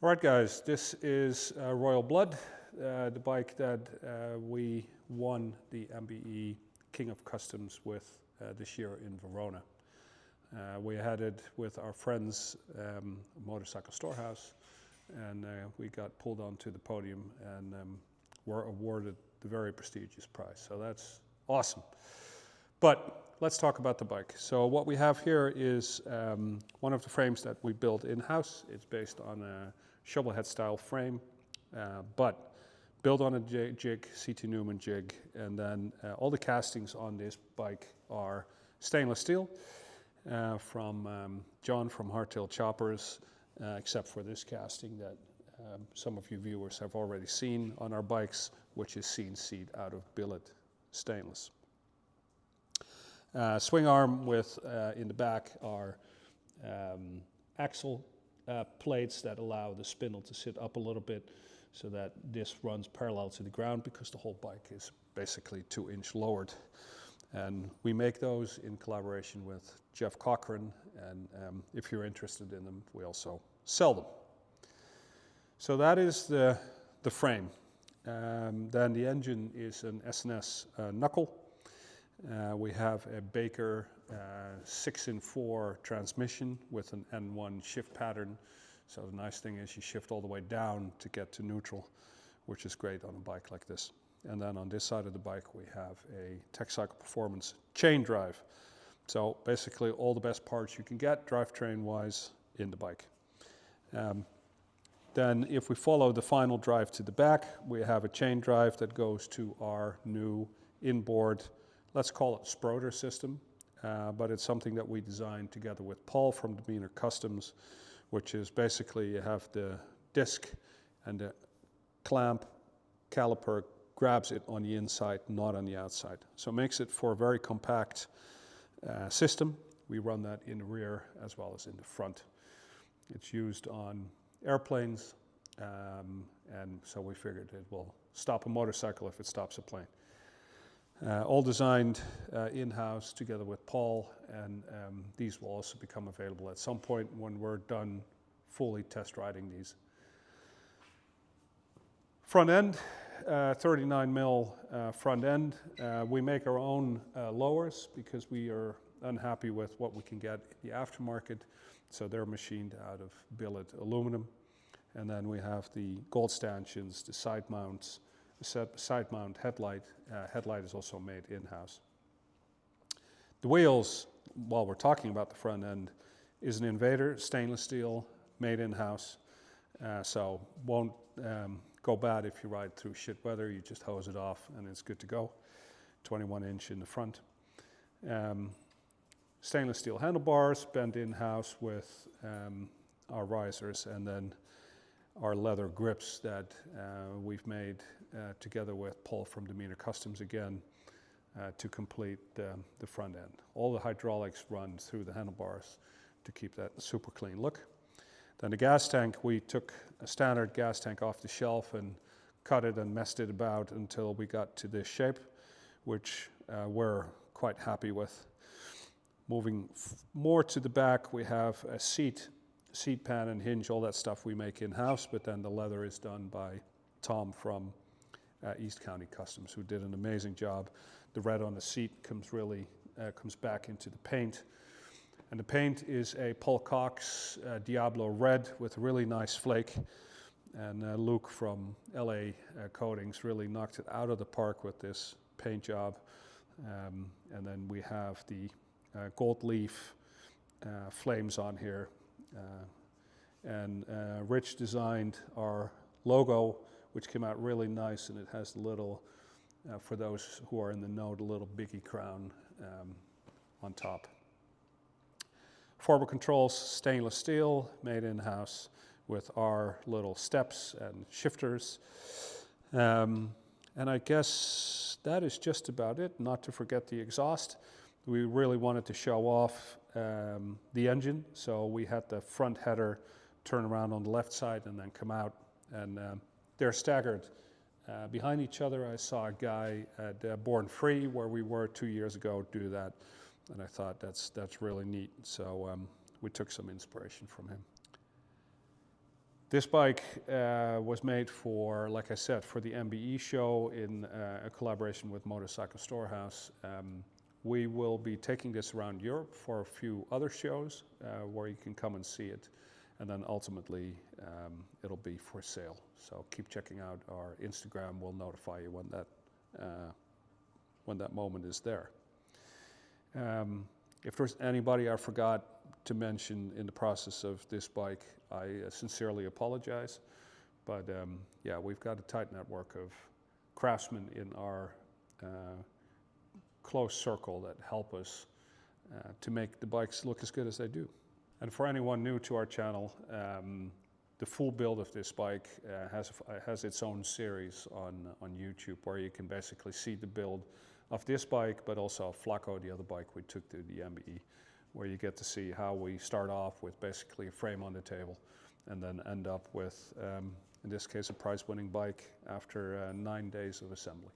All right, guys, this is Royal Blood, the bike that we won the MBE King of Customs with this year in Verona. We had it with our friends Motorcycle Storehouse, and we got pulled onto the podium and were awarded the very prestigious prize. So that's awesome. But let's talk about the bike. So what we have here is one of the frames that we built in-house. It's based on a shovelhead style frame, but built on a jig, CT Newman jig, and then all the castings on this bike are stainless steel from John from Hardtail Choppers, except for this casting that some of you viewers have already seen on our bikes, which is CNC'd out of billet stainless. Swing arm with in the back are axle plates that allow the spindle to sit up a little bit so that this runs parallel to the ground, because the whole bike is basically 2-inch lowered. And we make those in collaboration with Jeff Cochran, and if you're interested in them, we also sell them. So that is the frame. Then the engine is an S&S knuckle. We have a Baker 6-in-4 transmission with an N1 shift pattern. So the nice thing is you shift all the way down to get to neutral, which is great on a bike like this. And then on this side of the bike we have a TechCycle Performance chain drive. So basically all the best parts you can get drivetrain wise in the bike. Then if we follow the final drive to the back, we have a chain drive that goes to our new inboard, let's call it Sproder system, but it's something that we designed together with Paul from Demeanor Customs, which is basically you have the disc and the clamp caliper grabs it on the inside, not on the outside. So it makes it for a very compact system. We run that in the rear as well as in the front. It's used on airplanes, and so we figured it will stop a motorcycle if it stops a plane. All designed in-house together with Paul, and these will also become available at some point when we're done fully test riding these. Front end, 39mm front end. We make our own lowers because we are unhappy with what we can get in the aftermarket, so they're machined out of billet aluminum. And then we have the gold stanchions, the side mounts, side mount headlight. Headlight is also made in-house. The wheels, while we're talking about the front end, is an Invader stainless steel made in-house, so won't go bad if you ride through shit weather. You just hose it off and it's good to go. 21-inch in the front. Stainless steel handlebars bent in-house with our risers, and then our leather grips that we've made together with Paul from Demeanor Customs again to complete the front end. All the hydraulics run through the handlebars to keep that super clean look. Then the gas tank, we took a standard gas tank off the shelf and cut it and messed it about until we got to this shape, which we're quite happy with. Moving more to the back, we have a seat pan and hinge, all that stuff we make in-house, but then the leather is done by Tom from East County Customs, who did an amazing job. The red on the seat comes back into the paint. And the paint is a Paul Cox Diablo red with a really nice flake. And Luke from LA Coatings really knocked it out of the park with this paint job. And then we have the gold leaf flames on here. And Rich designed our logo, which came out really nice, and it has the little, for those who are in the know, the little biggie crown on top. Forward controls, stainless steel, made in-house with our little steps and shifters. And I guess that is just about it, not to forget the exhaust. We really wanted to show off the engine, so we had the front header turn around on the left side and then come out, and they're staggered behind each other. I saw a guy at Born Free, where we were 2 years ago, do that, and I thought that's really neat, so we took some inspiration from him. This bike was made for, like I said, for the MBE show in a collaboration with Motorcycle Storehouse. We will be taking this around Europe for a few other shows where you can come and see it. And then ultimately it'll be for sale. So keep checking out our Instagram. We'll notify you when that moment is there. If there's anybody I forgot to mention in the process of this bike, I sincerely apologize. But yeah, we've got a tight network of craftsmen in our close circle that help us to make the bikes look as good as they do. And for anyone new to our channel, the full build of this bike has its own series on YouTube, where you can basically see the build of this bike, but also Flacco, the other bike we took to the MBE, where you get to see how we start off with basically a frame on the table and then end up with, in this case, a prize-winning bike after 9 days of assembly.